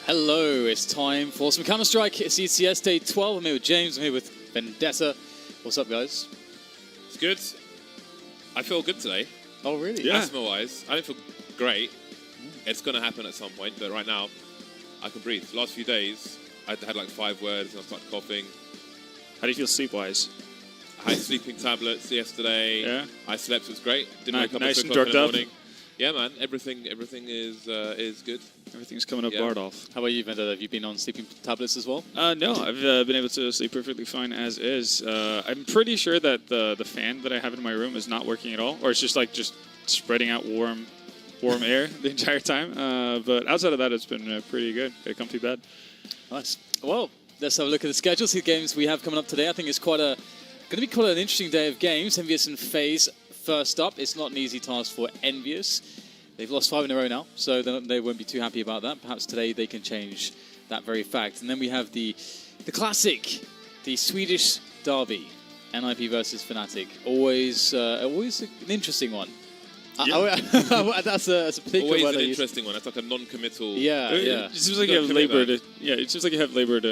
Hello, it's time for some Counter-Strike. It's ECS Day 12. I'm here with James. I'm here with Vendetta. What's up, guys? It's good. I feel good today. Oh, really? Yeah. Asthma-wise, I don't feel great. It's going to happen at some point, but right now, I can breathe. Last few days, I had like 5 words and I started coughing. How do you feel sleep-wise? I had sleeping tablets yesterday. Yeah. I slept, it was great. Didn't wake up nice at 2 and o'clock in drugged the up. morning. Yeah, man. Everything is good. Everything's coming up Bardolph. How about you, Vendetta? Have you been on sleeping tablets as well? No, I've been able to sleep perfectly fine as is. I'm pretty sure that the fan that I have in my room is not working at all, or it's just spreading out warm air the entire time. But outside of that, it's been pretty good. Pretty comfy bed. Nice. Well, let's have a look at the schedule. See the games we have coming up today. I think it's going to be quite an interesting day of games. EnVyUs and FaZe first up. It's not an easy task for EnVyUs. They've lost 5 in a row now, so they won't be too happy about that. Perhaps today they can change that very fact. And then we have the classic, the Swedish derby, NIP versus Fnatic. Always an interesting one. Yeah. That's a particular Always word an interesting one. That's like a non-committal. Yeah. It seems like you have labored. It seems like you have labored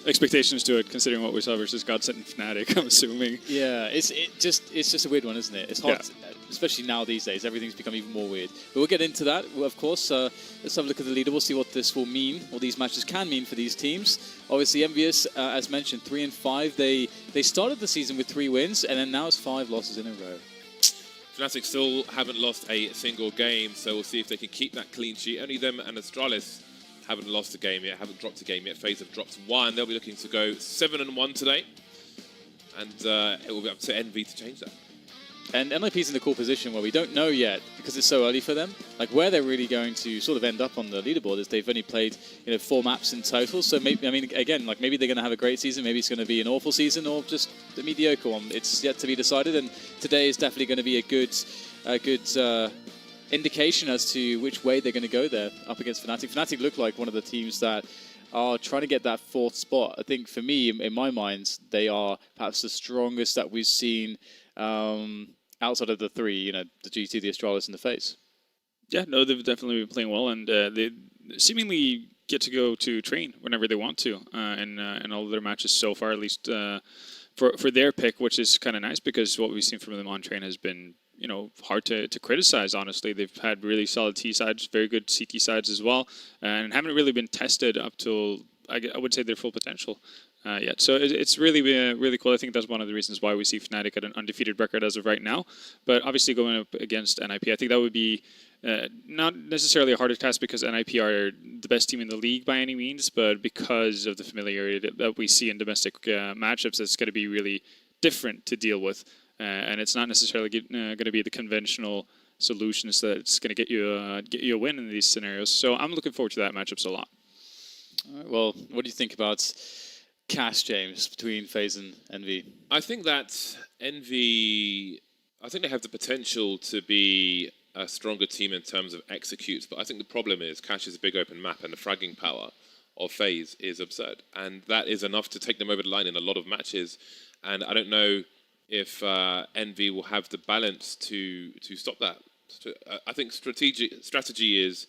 expectations to it, considering what we saw versus Godsent and Fnatic. I'm assuming. Yeah, it's just a weird one, isn't it? It's hard, especially now these days. Everything's become even more weird. But we'll get into that, of course. Let's have a look at the leaderboard, see what this will mean, what these matches can mean for these teams. Obviously, EnVyUs, as mentioned, 3-5. They started the season with 3 wins, and then now it's 5 losses in a row. Fnatic still haven't lost a single game, so we'll see if they can keep that clean sheet. Only them and Astralis haven't lost a game yet, haven't dropped a game yet. FaZe have dropped 1. They'll be looking to go 7-1 today, and it will be up to Envy to change that. And NIP's in a cool position where we don't know yet, because it's so early for them, like where they're really going to sort of end up on the leaderboard is they've only played 4 maps in total. So maybe, I mean, again, like maybe they're going to have a great season, maybe it's going to be an awful season, or just a mediocre one. It's yet to be decided, and today is definitely going to be a good indication as to which way they're going to go there up against Fnatic. Fnatic look like one of the teams that are trying to get that 4th spot. I think for me, in my mind, they are perhaps the strongest that we've seen. Outside of the 3, the GT, the Astralis, and the FaZe. Yeah, no, they've definitely been playing well, and they seemingly get to go to train whenever they want to, in all of their matches so far, at least for their pick, which is kind of nice because what we've seen from them on train has been, hard to criticize, honestly. They've had really solid T sides, very good CT sides as well, and haven't really been tested up till, I would say, their full potential. Yet. So it's really really cool. I think that's one of the reasons why we see Fnatic at an undefeated record as of right now. But obviously going up against NIP, I think that would be not necessarily a harder task because NIP are the best team in the league by any means, but because of the familiarity that we see in domestic matchups, it's going to be really different to deal with. And it's not necessarily going to be the conventional solutions that's going to get you a win in these scenarios. So I'm looking forward to that matchups a lot. All right, well, what do you think about Cash, James, between FaZe and Envy? I think that Envy, I think they have the potential to be a stronger team in terms of executes, but I think the problem is Cash is a big open map and the fragging power of FaZe is absurd, and that is enough to take them over the line in a lot of matches, and I don't know if Envy will have the balance to stop that. I think strategy is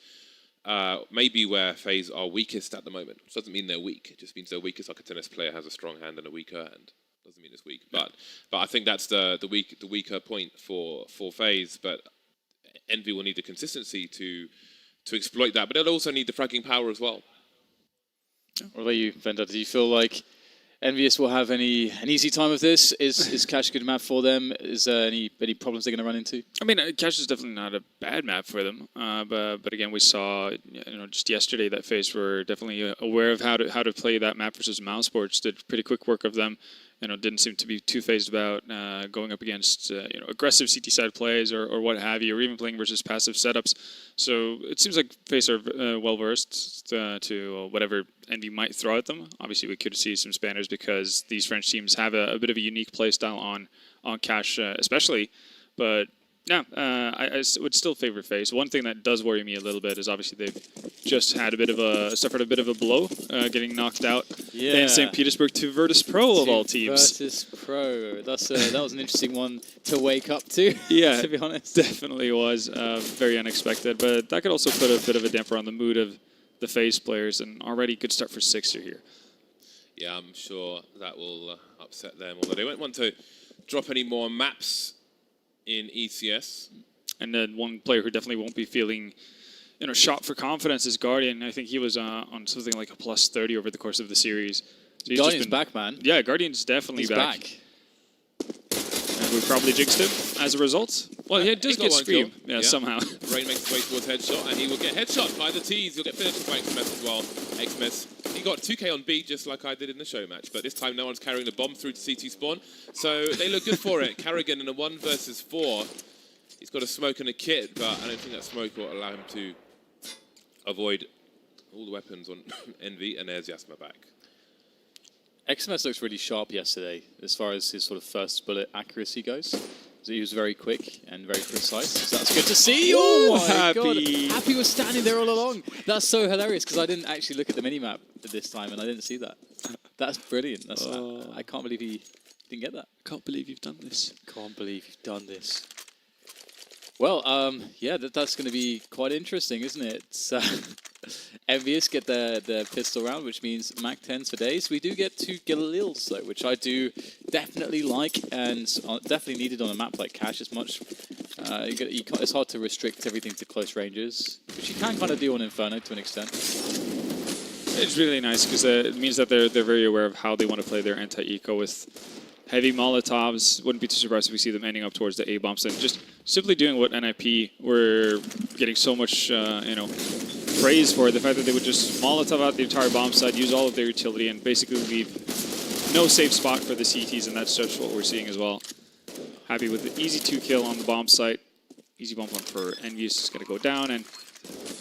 maybe where FaZe are weakest at the moment. Which doesn't mean they're weak. It just means they're weakest. Like a tennis player has a strong hand and a weaker hand. Doesn't mean it's weak. But I think that's the weaker point for FaZe. But Envy will need the consistency to exploit that. But they'll also need the fragging power as well. What about you, Vendetta? Do you feel like EnVyUs will have an easy time with this? Is Cash a good map for them? Is there any problems they're going to run into? I mean, Cash is definitely not a bad map for them. But again, we saw just yesterday that FaZe were definitely aware of how to play that map versus Mouse Sports. Did pretty quick work of them didn't seem to be too phased about going up against aggressive CT side plays or what have you, or even playing versus passive setups. So it seems like FaZe are well versed to whatever EnVy might throw at them. Obviously, we could see some spanners because these French teams have a bit of a unique play style on Cash, especially, but. Yeah, I would still favor FaZe. One thing that does worry me a little bit is obviously they've just had suffered a bit of a blow, getting knocked out in St. Petersburg to Virtus Pro of all teams. Virtus Pro. That was an interesting one to wake up to. Yeah, to be honest, definitely was very unexpected. But that could also put a bit of a damper on the mood of the FaZe players, and already good start for Sixer here. Yeah, I'm sure that will upset them. Although they won't want to drop any more maps in ECS. And then one player who definitely won't be feeling, shot for confidence is Guardian. I think he was on something like a plus 30 over the course of the series. So Guardian's back, man. Yeah, Guardian's definitely back. And we probably jinxed him as a result. Well, he does get Scream, somehow. Rain makes his way towards headshot, and he will get headshot by the T's. He'll get finished by XMS as well. XMS, he got 2K on B just like I did in the show match, but this time no one's carrying the bomb through to CT spawn, so they look good for it. Carrigan in a 1 versus 4. He's got a smoke and a kit, but I don't think that smoke will allow him to avoid all the weapons on EnVy, and there's Yasma back. XMS looks really sharp yesterday as far as his sort of first bullet accuracy goes. So he was very quick and very precise. So that's good to see. Oh my Happy. God. Happy was standing there all along. That's so hilarious because I didn't actually look at the minimap this time and I didn't see that. That's brilliant. I can't believe he didn't get that. Can't believe you've done this. Can't believe you've done this. Well, yeah, that's going to be quite interesting, isn't it? EnVyUs get their pistol round, which means Mac 10s for days. We do get 2 Galils, though, which I do definitely like and definitely needed on a map like Cash. It's much, it's hard to restrict everything to close ranges, which you can kind of do on Inferno to an extent. It's really nice because it means that they're very aware of how they want to play their anti-eco with heavy Molotovs. Wouldn't be too surprised if we see them ending up towards the A-bombs and just simply doing what NIP were getting so much, praise for. The fact that they would just Molotov out the entire bomb site, use all of their utility, and basically leave no safe spot for the CTs, and that's just what we're seeing as well. Happy with the easy 2 kill on the bomb site. Easy bomb one for EnVyUs is going to go down, and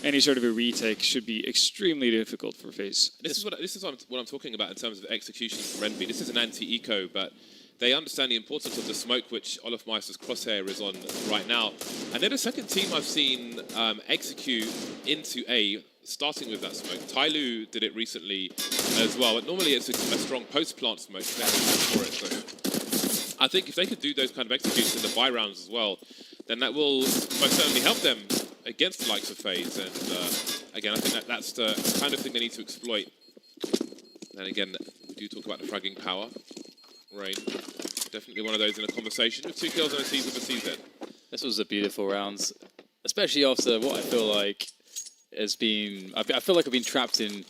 any sort of a retake should be extremely difficult for FaZe. This is what I'm talking about in terms of execution from EnVy. This is an anti-eco, but they understand the importance of the smoke, which Olaf Meister's crosshair is on right now. And they're the second team I've seen execute into A, starting with that smoke. Tyloo did it recently as well. But normally it's a strong post-plant smoke for it. So I think if they could do those kind of executes in the buy rounds as well, then that will most certainly help them against the likes of FaZe. And again, I think that's the kind of thing they need to exploit. And again, we do talk about the fragging power. Rain, definitely one of those in a conversation with 2 kills on a season for CZ. This was a beautiful round, especially after what I feel like has been. I feel like I've been trapped in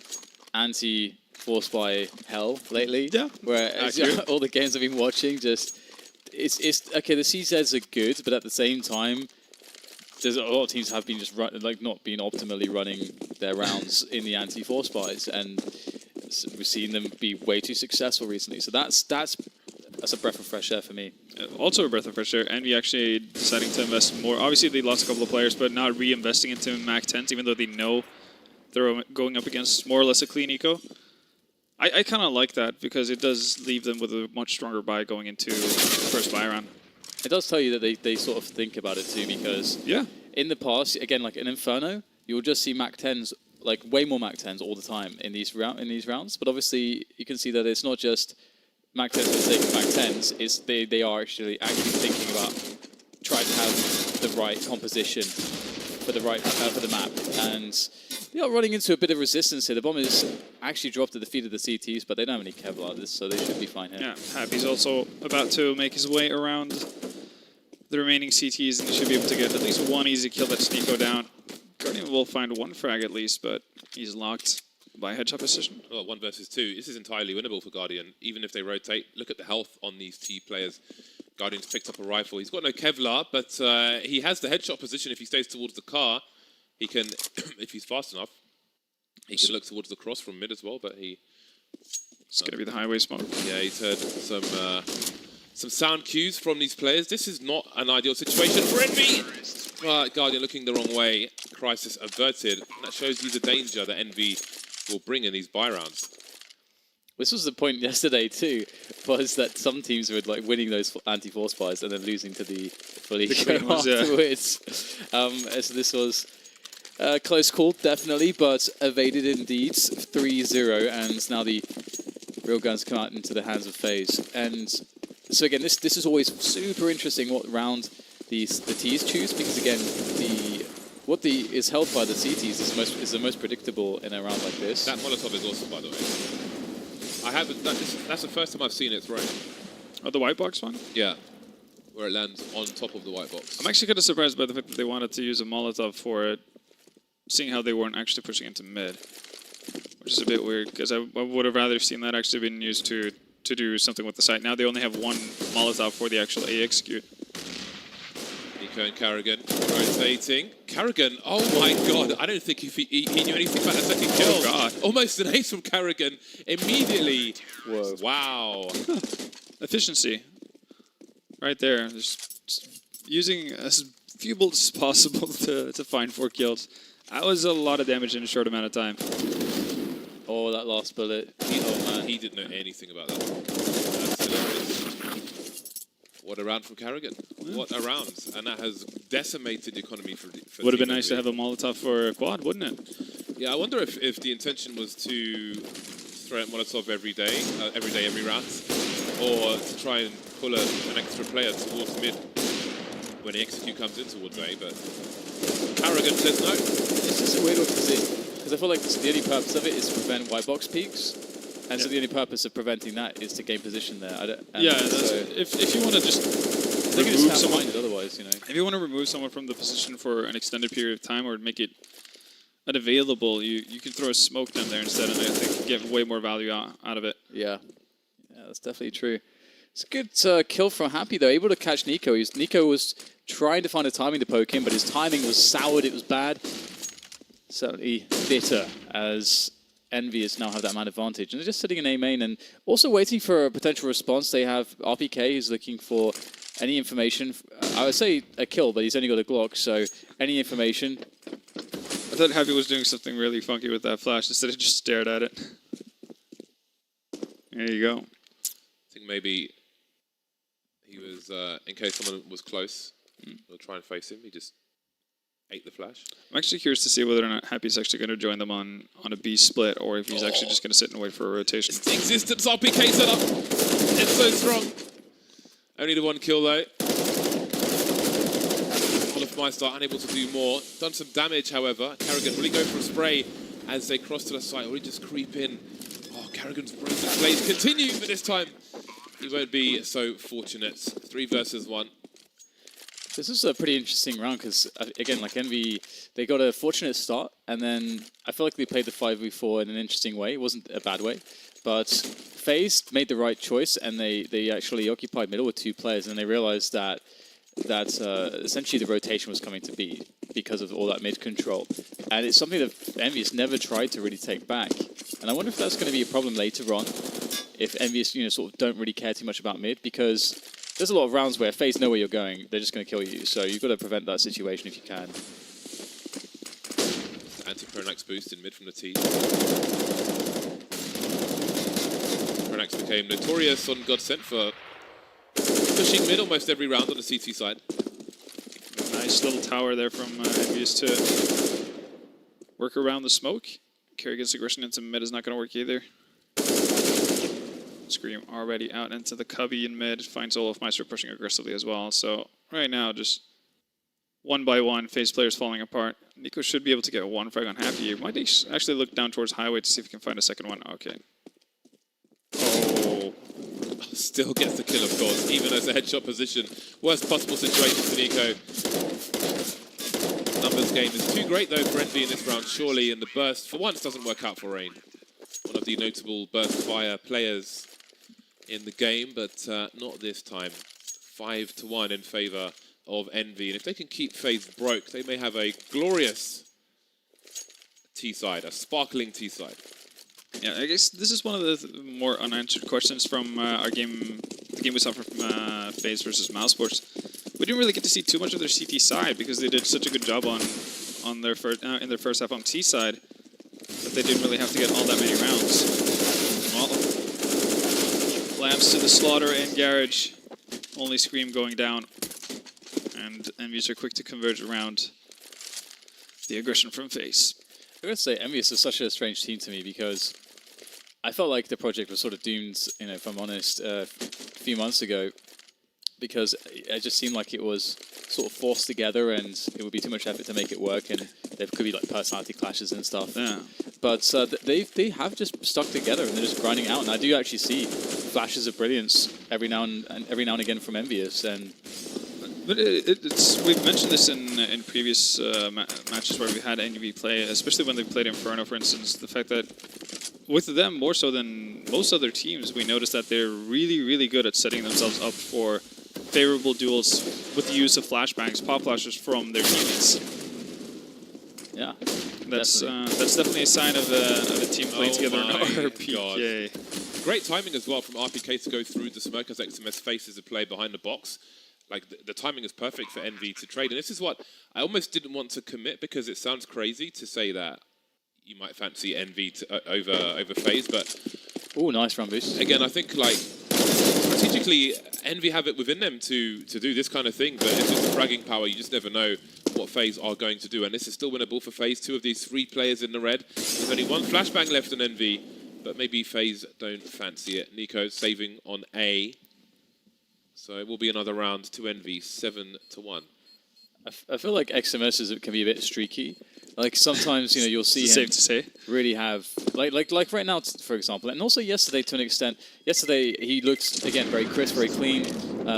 anti-force by hell lately. Yeah, where all the games I've been watching, just it's okay. The CZs are good, but at the same time, there's a lot of teams have been just not being optimally running their rounds in the anti-force buys, and we've seen them be way too successful recently. So that's a breath of fresh air for me. Also a breath of fresh air. EnVy actually deciding to invest more. Obviously, they lost a couple of players, but not reinvesting into Mac 10s, even though they know they're going up against more or less a clean eco. I kind of like that because it does leave them with a much stronger buy going into the first buy round. It does tell you that they sort of think about it too, because in the past, again, like in Inferno, you'll just see Mac 10s, like way more Mac 10s all the time in these rounds. But obviously, you can see that it's not just Mac 10s for the sake of Mac 10s. It's they are actually thinking about trying to have the right composition for the map, and running into a bit of resistance here. The bomb is actually dropped at the feet of the CTs, but they don't have any Kevlar, so they should be fine here. Yeah, Happy's also about to make his way around the remaining CTs, and he should be able to get at least one easy kill. Let Sneeko down. Guardian will find one frag at least, but he's locked by headshot position. Well, 1 versus 2. This is entirely winnable for Guardian, even if they rotate. Look at the health on these T players. Guardian's picked up a rifle. He's got no Kevlar, but he has the headshot position. If he stays towards the car, he can, if he's fast enough, he can look towards the cross from mid as well, but he It's going to be the highway smoke. Yeah, he's heard some sound cues from these players. This is not an ideal situation for EnVy. But Guardian looking the wrong way. Crisis averted. And that shows you the danger that EnVy will bring in these buy rounds. This was the point yesterday too, was that some teams were like winning those anti-force buys and then losing to the fully clean ones, afterwards. So this was a close call, definitely, but evaded indeed. 3-0, and now the real guns come out into the hands of FaZe. And so again, this is always super interesting what round the Ts choose, because again, what is held by the CTs is the most predictable in a round like this. That Molotov is awesome, by the way. That's the first time I've seen it thrown. Oh, the white box one? Yeah, where it lands on top of the white box. I'm actually kind of surprised by the fact that they wanted to use a Molotov for it, seeing how they weren't actually pushing into mid. Which is a bit weird, because I would have rather seen that actually been used to do something with the site. Now they only have one Molotov for the actual A execute. Nico and Carrigan rotating. Carrigan, oh my god, I don't think if he knew anything about that second kill. Oh god. Almost an ace from Carrigan immediately. Whoa. Wow. Efficiency. Right there. Just using as few bullets as possible to find 4 kills. That was a lot of damage in a short amount of time. Oh, that last bullet. He didn't know anything about that. That's hilarious. What a round from Carrigan. Yeah. What a round. And that has decimated the economy for would have been nice to have a Molotov for a quad, wouldn't it? Yeah, I wonder if the intention was to throw out Molotov every day, every round, or to try and pull an extra player towards mid when the execute comes in towards A, but Carrigan says no. It's just a weird one because I feel like the only purpose of it is to prevent white box peaks. And so the only purpose of preventing that is to gain position there. If you want to just remove someone, otherwise, you know. If you want to remove someone from the position for an extended period of time or make it unavailable, you can throw a smoke down there instead, and I think get way more value out of it. Yeah, that's definitely true. It's a good kill from Happy though, able to catch Nico. Nico was trying to find a timing to poke him, but his timing was soured. It was bad. Certainly bitter as EnVyUs now have that man advantage, and they're just sitting in A main and also waiting for a potential response. They have RPK who's looking for any information. I would say a kill, but he's only got a Glock, so any information. I thought Happy was doing something really funky with that flash instead of just stared at it. There you go. I think maybe he was, in case someone was close, they'll try and face him. He just ate the flash. I'm actually curious to see whether or not Happy's actually going to join them on a B split, or if he's actually just going to sit and wait for a rotation. It's the existence RPK setup. It's so strong. Only the 1 kill though. Meister unable to do more. Done some damage, however. Carrigan really going for a spray as they cross to the site. Or he just creep in. Oh, Carrigan's broken plays continue, but this time he won't be so fortunate. 3 versus 1. This is a pretty interesting round because, again, like EnVy, they got a fortunate start, and then I feel like they played the 5v4 in an interesting way. It wasn't a bad way, but FaZe made the right choice, and they actually occupied middle with 2 players, and they realized that essentially the rotation was coming to be because of all that mid control. And it's something that EnVyUs never tried to really take back. And I wonder if that's going to be a problem later on, if EnVyUs sort of don't really care too much about mid, because there's a lot of rounds where FaZe know where you're going, they're just going to kill you. So you've got to prevent that situation if you can. Anti-Pronax boost in mid from the T. Pronax became notorious on Godsent for pushing mid almost every round on the CT side. Nice little tower there from EnVyUs to work around the smoke. Carrigan's aggression into mid is not going to work either. Scream already out into the cubby in mid. Finds Olofmeister pushing aggressively as well. So right now, just 1 by 1, FaZe players falling apart. Nico should be able to get 1 frag on Happy. Might actually look down towards Highway to see if he can find a second one. Okay. Oh. Still gets the kill, of course, even as a headshot position. Worst possible situation for Nico. Numbers game is too great, though, for EnVy in this round, surely, and the burst, for once, doesn't work out for Rain. One of the notable burst fire players in the game, but not this time. 5-1 in favour of EnVy, and if they can keep FaZe broke, they may have a glorious T-side, a sparkling T-side. Yeah, I guess this is one of the more unanswered questions from our game, the game we saw from FaZe versus Mousesports. We didn't really get to see too much of their CT side because they did such a good job on their in their first half on T side that they didn't really have to get all that many rounds. Well, Lambs to the slaughter and Garage, only Scream going down, and EnVyUs are quick to converge around the aggression from FaZe. I gotta say, EnVyUs is such a strange team to me because I felt like the project was sort of doomed, you know, if I'm honest, a few months ago, because it just seemed like it was sort of forced together and it would be too much effort to make it work, and there could be like personality clashes and stuff. Yeah. But they have just stuck together and they're just grinding out, and I do actually see flashes of brilliance every now and again from EnVyUs. And but we've mentioned this in previous matches where we had NV play, especially when they played Inferno, for instance, the fact that with them, more so than most other teams, we noticed that they're really, really good at setting themselves up for favorable duels with the use of flashbangs, pop flashers from their teammates. Yeah, that's definitely a sign of a team playing together in RPK. God. Great timing as well from RPK to go through the smoke as XMS faces a play behind the box. Like, the timing is perfect for Envy to trade. And this is what I almost didn't want to commit, because it sounds crazy to say that you might fancy Envy over FaZe, but... Oh, nice run boost. Again, I think, like, strategically, Envy have it within them to do this kind of thing, but if it's fragging power, you just never know what FaZe are going to do. And this is still winnable for FaZe. 2 of these 3 players in the red. There's only 1 flashbang left in Envy, but maybe FaZe don't fancy it. Nico saving on A. So it will be another round to Envy, 7-1. I feel like XMS can be a bit streaky. Like sometimes, you know, you'll see him safe to say. Really have like right now, for example, and also yesterday to an extent. Yesterday he looked again very crisp, very clean.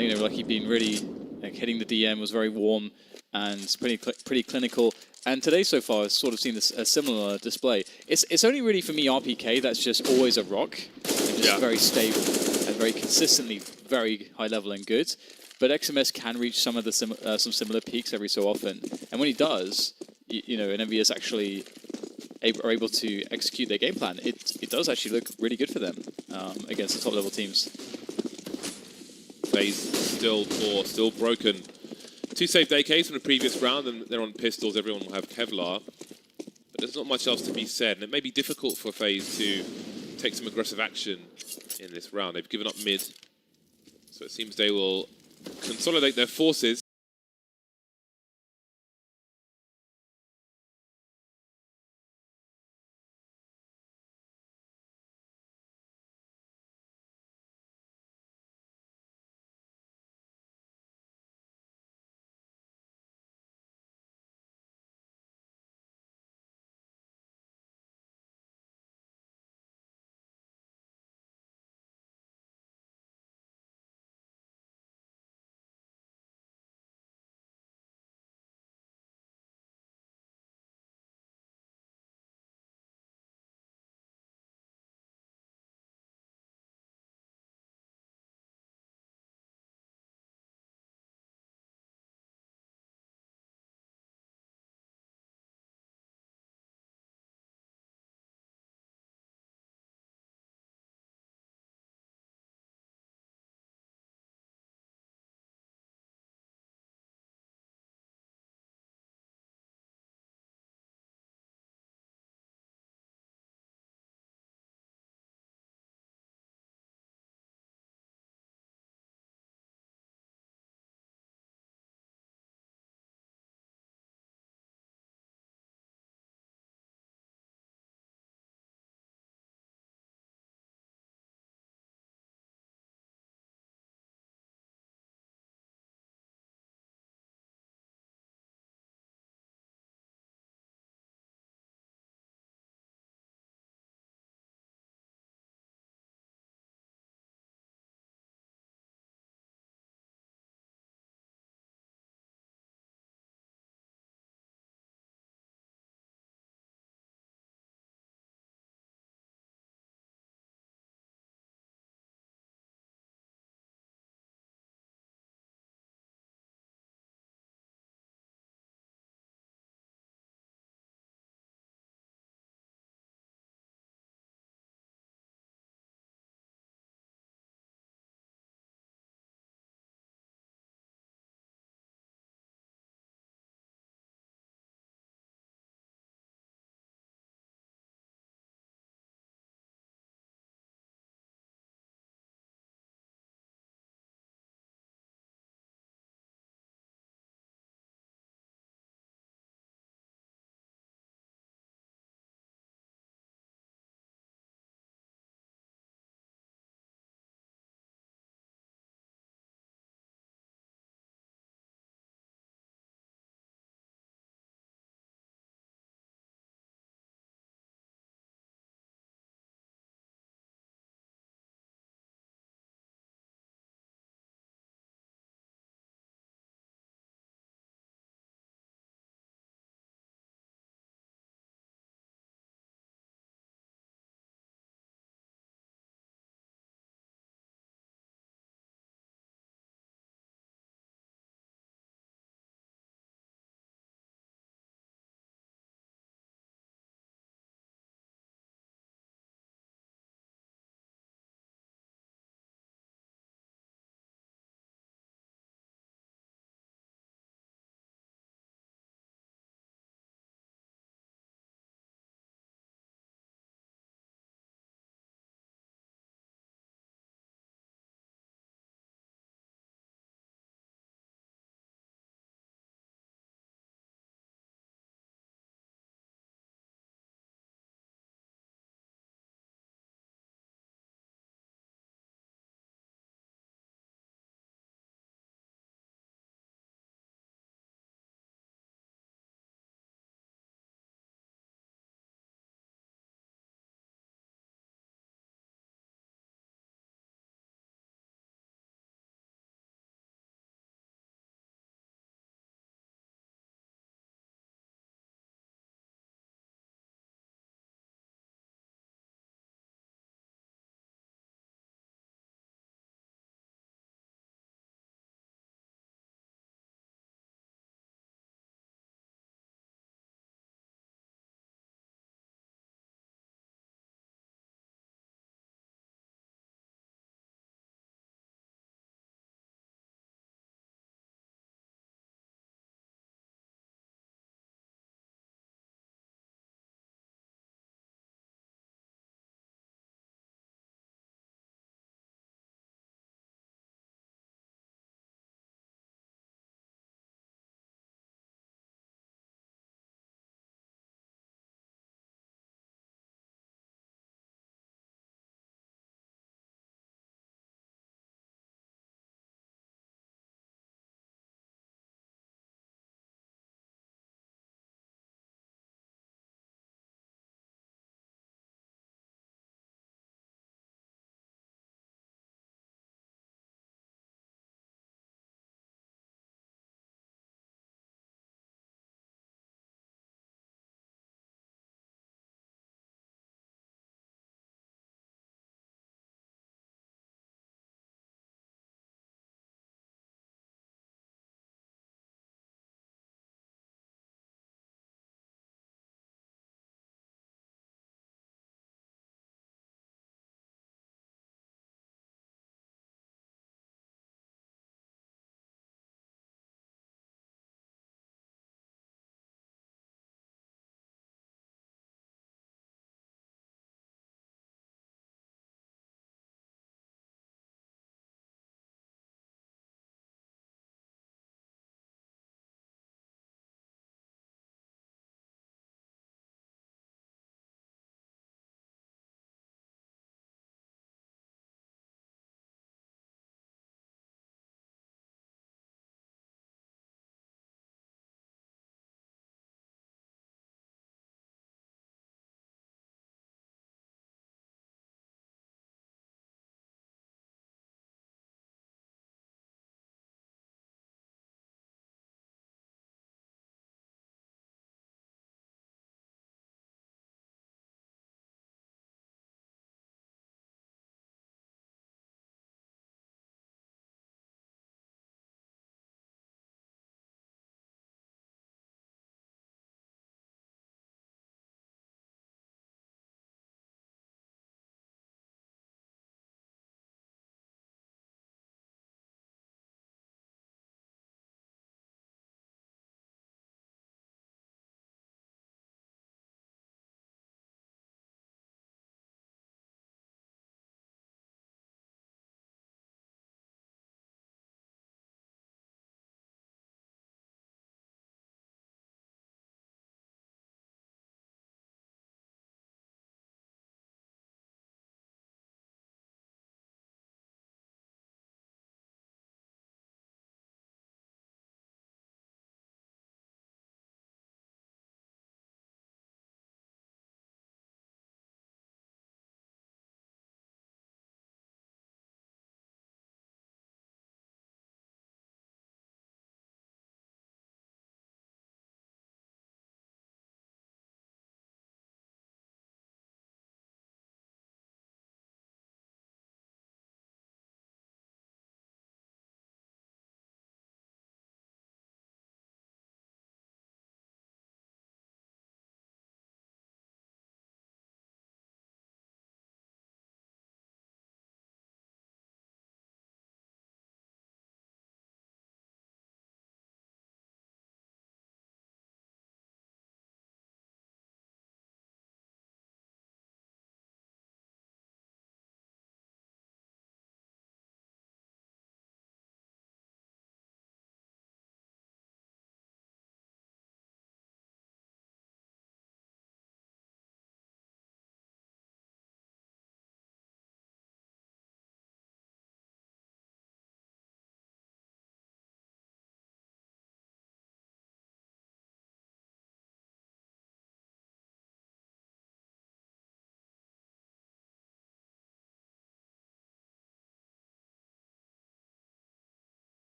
You know, like he'd been really like hitting the DM, was very warm and pretty clinical. And today so far, I've sort of seen a similar display. It's only really for me RPK that's just always a rock and just very stable and very consistently very high level and good. But XMS can reach some of the some similar peaks every so often, and when he does, you know, and EnVyUs actually are able to execute their game plan, it does actually look really good for them against the top level teams. FaZe still poor, still broken. 2 saved AKs from the previous round, and they're on pistols. Everyone will have Kevlar, but there's not much else to be said, and it may be difficult for FaZe to take some aggressive action in this round. They've given up mid, so it seems they will consolidate their forces